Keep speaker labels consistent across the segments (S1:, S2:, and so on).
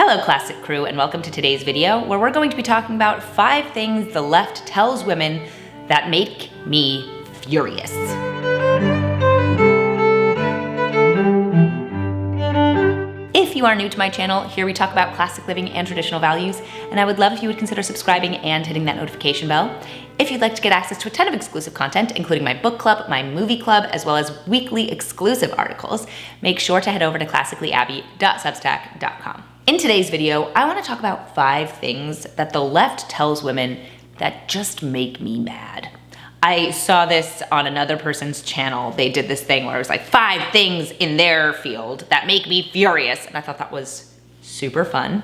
S1: Hello Classic Crew, and welcome to today's video where we're going to be talking about 5 things the left tells women that make me furious. If you are new to my channel, here we talk about classic living and traditional values, and I would love if you would consider subscribing and hitting that notification bell. If you'd like to get access to a ton of exclusive content, including my book club, my movie club, as well as weekly exclusive articles, make sure to head over to classicallyabby.substack.com. In today's video, I want to talk about 5 things that the left tells women that just make me mad. I saw this on another person's channel. They did this thing where it was like 5 things in their field that make me furious. And I thought that was super fun.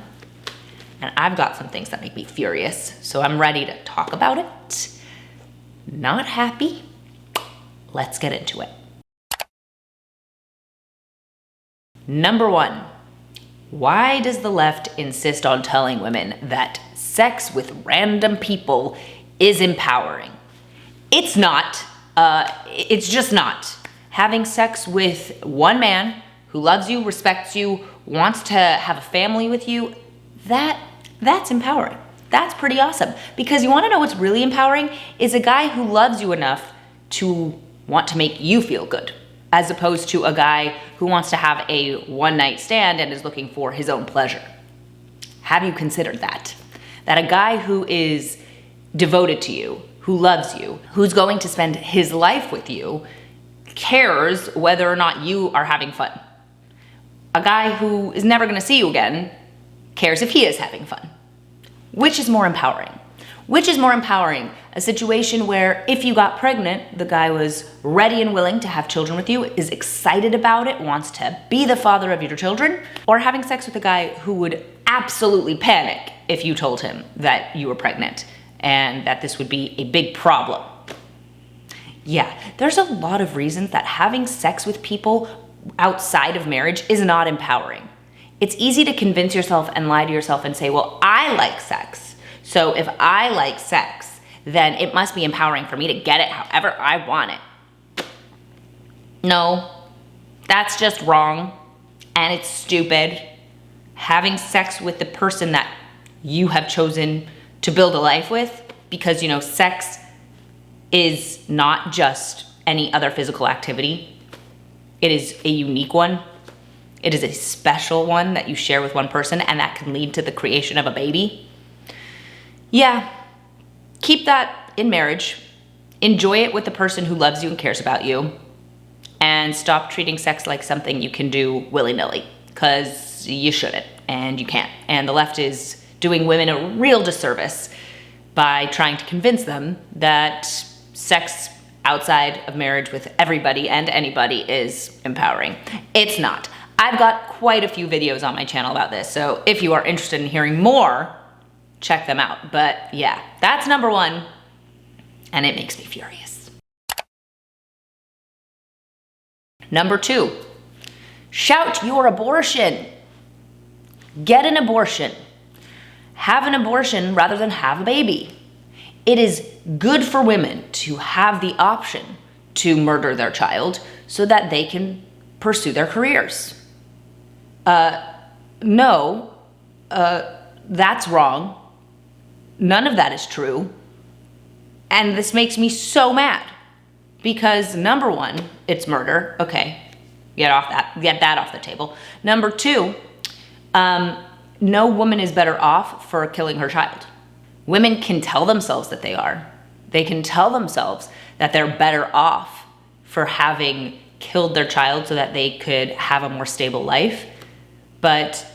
S1: And I've got some things that make me furious. So I'm ready to talk about it. Not happy? Let's get into it. Number 1, why does the left insist on telling women that sex with random people is empowering? It's not. It's just not. Having sex with one man who loves you, respects you, wants to have a family with you, that's empowering. That's pretty awesome. Because you want to know what's really empowering is a guy who loves you enough to want to make you feel good, as opposed to a guy who wants to have a one-night stand and is looking for his own pleasure. Have you considered that? That a guy who is devoted to you, who loves you, who's going to spend his life with you, cares whether or not you are having fun. A guy who is never going to see you again cares if he is having fun. Which is more empowering? Which is more empowering? A situation where if you got pregnant, the guy was ready and willing to have children with you, is excited about it, wants to be the father of your children, or having sex with a guy who would absolutely panic if you told him that you were pregnant and that this would be a big problem. Yeah, there's a lot of reasons that having sex with people outside of marriage is not empowering. It's easy to convince yourself and lie to yourself and say, well, I like sex. So if I like sex, then it must be empowering for me to get it however I want it. No, that's just wrong, and it's stupid. Having sex with the person that you have chosen to build a life with, because sex is not just any other physical activity. It is a unique one. It is a special one that you share with one person, and that can lead to the creation of a baby. Yeah, keep that in marriage. Enjoy it with the person who loves you and cares about you, and stop treating sex like something you can do willy-nilly, because you shouldn't and you can't. And the left is doing women a real disservice by trying to convince them that sex outside of marriage with everybody and anybody is empowering. It's not. I've got quite a few videos on my channel about this, so if you are interested in hearing more, check them out. But yeah, that's number 1, and it makes me furious. Number 2, shout your abortion. Get an abortion. Have an abortion rather than have a baby. It is good for women to have the option to murder their child so that they can pursue their careers. No, that's wrong. None of that is true. And this makes me so mad because number 1, it's murder. Okay, get that off the table. Number 2, no woman is better off for killing her child. Women can tell themselves that they are. They can tell themselves that they're better off for having killed their child so that they could have a more stable life. But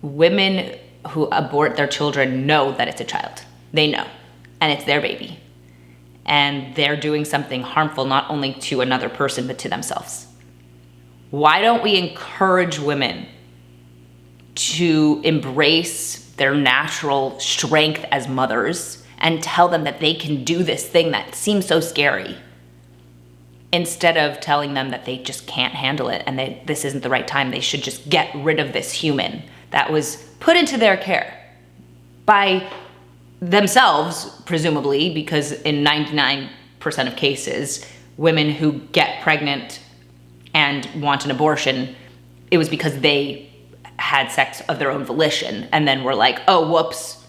S1: women who abort their children know that it's a child. They know, and it's their baby. And they're doing something harmful not only to another person, but to themselves. Why don't we encourage women to embrace their natural strength as mothers and tell them that they can do this thing that seems so scary, instead of telling them that they just can't handle it and this isn't the right time. They should just get rid of this human that was put into their care by themselves, presumably, because in 99% of cases, women who get pregnant and want an abortion, it was because they had sex of their own volition and then were like, oh, whoops.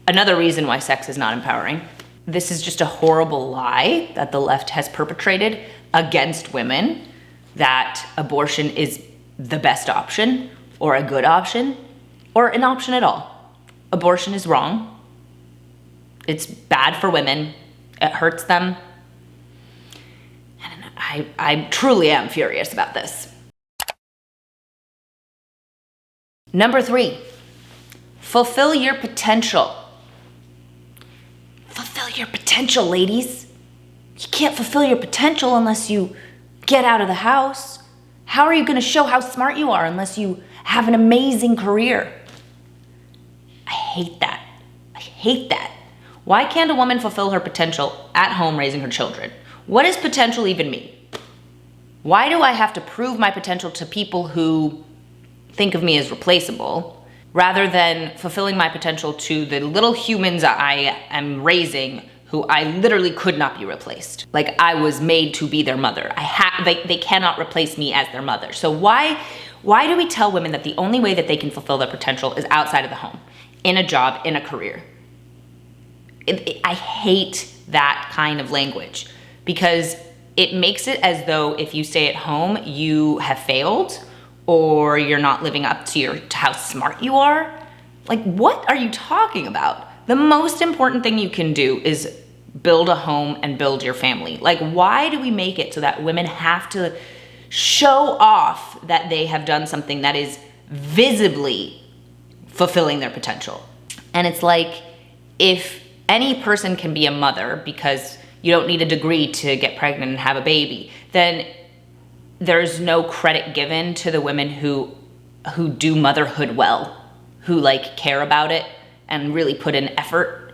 S1: Another reason why sex is not empowering. This is just a horrible lie that the left has perpetrated against women, that abortion is the best option or a good option or an option at all. Abortion is wrong. It's bad for women. It hurts them. And I truly am furious about this. Number 3, fulfill your potential. Fulfill your potential, ladies. You can't fulfill your potential unless you get out of the house. How are you going to show how smart you are unless you have an amazing career? I hate that. I hate that. Why can't a woman fulfill her potential at home raising her children? What does potential even mean? Why do I have to prove my potential to people who think of me as replaceable, rather than fulfilling my potential to the little humans I am raising who I literally could not be replaced? Like, I was made to be their mother. They cannot replace me as their mother. So why do we tell women that the only way that they can fulfill their potential is outside of the home, in a job, in a career? I hate that kind of language, because it makes it as though if you stay at home, you have failed, or you're not living up to how smart you are. Like, what are you talking about? The most important thing you can do is build a home and build your family. Like, why do we make it so that women have to show off that they have done something that is visibly fulfilling their potential? And it's like, if any person can be a mother because you don't need a degree to get pregnant and have a baby, then there's no credit given to the women who do motherhood well, who like care about it and really put in effort.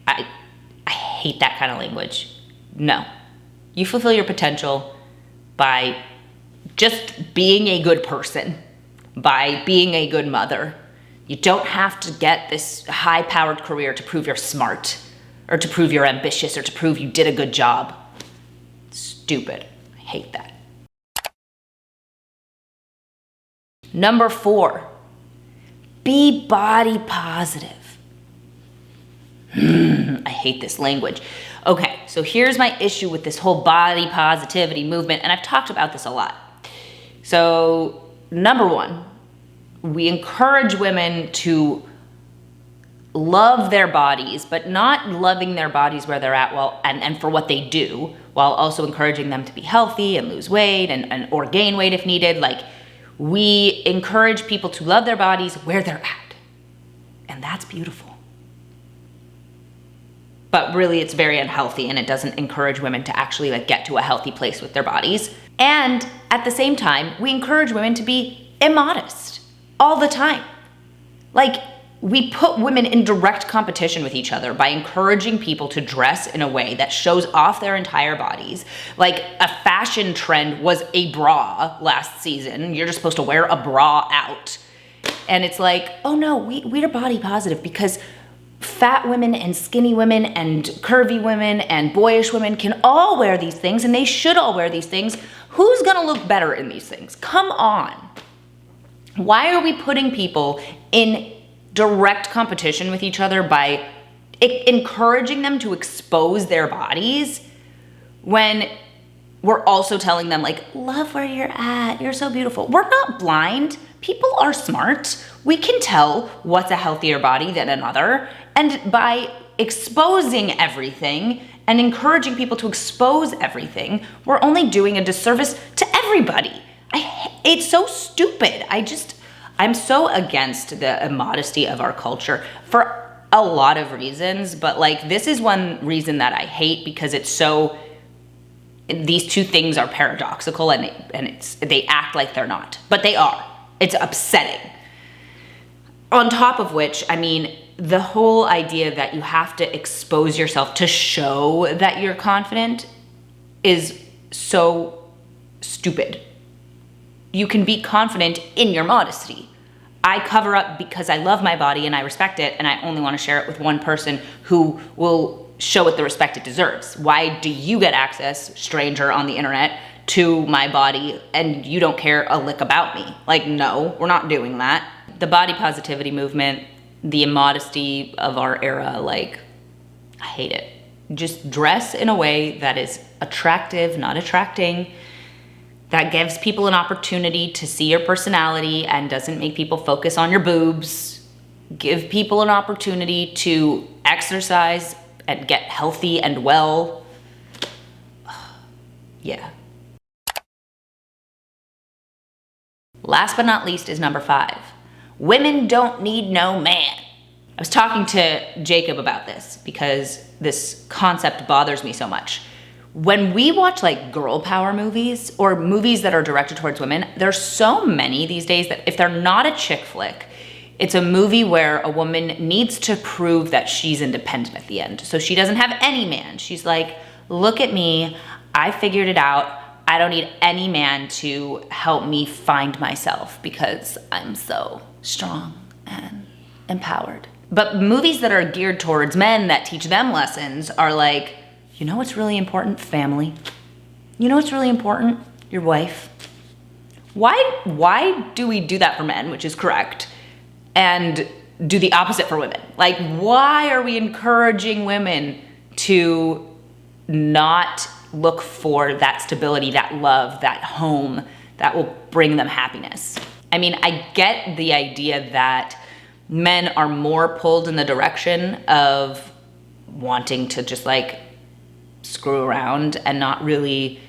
S1: I hate that kind of language. No. You fulfill your potential by just being a good person, by being a good mother. You don't have to get this high-powered career to prove you're smart, or to prove you're ambitious, or to prove you did a good job. Stupid. I hate that. Number 4, be body positive. I hate this language. Okay, so here's my issue with this whole body positivity movement, and I've talked about this a lot. So, number 1, we encourage women to love their bodies, but not loving their bodies where they're at, and for what they do, while also encouraging them to be healthy and lose weight or gain weight if needed. Like, we encourage people to love their bodies where they're at. And that's beautiful. But really, it's very unhealthy, and it doesn't encourage women to actually like get to a healthy place with their bodies. And at the same time, we encourage women to be immodest all the time. Like, we put women in direct competition with each other by encouraging people to dress in a way that shows off their entire bodies. Like, a fashion trend was a bra last season. You're just supposed to wear a bra out. And it's like, oh no, we're body positive because fat women and skinny women and curvy women and boyish women can all wear these things, and they should all wear these things. Who's gonna look better in these things? Come on. Why are we putting people in direct competition with each other by encouraging them to expose their bodies when we're also telling them, like, love where you're at, you're so beautiful? We're not blind. People are smart. We can tell what's a healthier body than another. And by exposing everything and encouraging people to expose everything, we're only doing a disservice to everybody. It's so stupid. I'm so against the immodesty of our culture for a lot of reasons, but like, this is one reason that I hate, because these two things are paradoxical, and they act like they're not, but they are. It's upsetting. On top of which, I mean, the whole idea that you have to expose yourself to show that you're confident is so stupid. You can be confident in your modesty. I cover up because I love my body and I respect it, and I only want to share it with one person who will show it the respect it deserves. Why do you get access, stranger on the internet, to my body and you don't care a lick about me. Like, no, we're not doing that. The body positivity movement, the immodesty of our era, like, I hate it. Just dress in a way that is attractive, not attracting, that gives people an opportunity to see your personality and doesn't make people focus on your boobs. Give people an opportunity to exercise and get healthy and well. Yeah. Last but not least is number 5. Women don't need no man. I was talking to Jacob about this because this concept bothers me so much. When we watch like girl power movies or movies that are directed towards women, there's so many these days that if they're not a chick flick, it's a movie where a woman needs to prove that she's independent at the end. So she doesn't have any man. She's like, look at me, I figured it out. I don't need any man to help me find myself because I'm so strong and empowered. But movies that are geared towards men that teach them lessons are like, you know what's really important? Family. You know what's really important? Your wife. Why do we do that for men, which is correct, and do the opposite for women? Like, why are we encouraging women to not look for that stability, that love, that home that will bring them happiness? I mean, I get the idea that men are more pulled in the direction of wanting to just like screw around and not really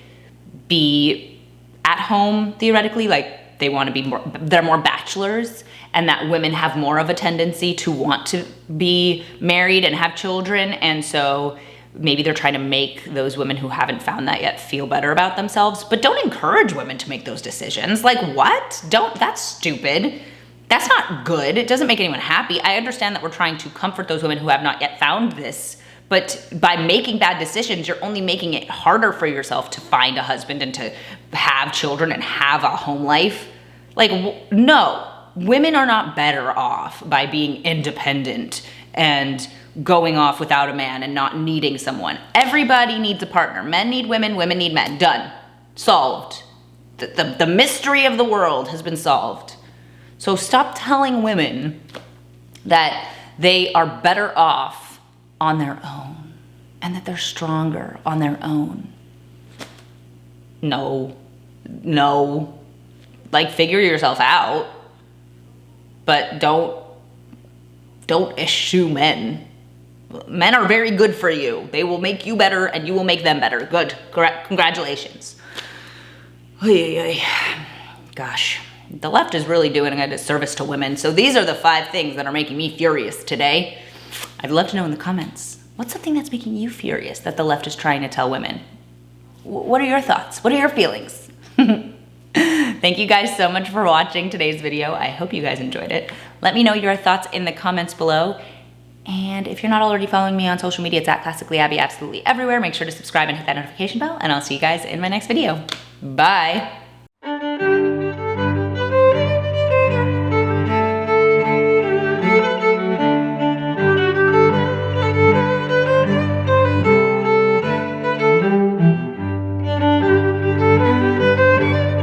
S1: be at home theoretically. Like they want to be more, they're more bachelors, and that women have more of a tendency to want to be married and have children. And so maybe they're trying to make those women who haven't found that yet feel better about themselves, but don't encourage women to make those decisions. Like, what? That's stupid. That's not good. It doesn't make anyone happy. I understand that we're trying to comfort those women who have not yet found this, but by making bad decisions, you're only making it harder for yourself to find a husband and to have children and have a home life. Like, no, women are not better off by being independent and going off without a man and not needing someone. Everybody needs a partner. Men need women, women need men. Done. Solved. The mystery of the world has been solved. So stop telling women that they are better off on their own and that they're stronger on their own. No. Like, figure yourself out, but don't eschew men. Men are very good for you. They will make you better and you will make them better. Good. Correct. Congratulations. Gosh. The left is really doing a disservice to women. So these are the 5 things that are making me furious today. I'd love to know in the comments, what's the thing that's making you furious that the left is trying to tell women? What are your thoughts? What are your feelings? Thank you guys so much for watching today's video. I hope you guys enjoyed it. Let me know your thoughts in the comments below. And if you're not already following me on social media, it's at Classically Abby absolutely everywhere. Make sure to subscribe and hit that notification bell, and I'll see you guys in my next video. Bye.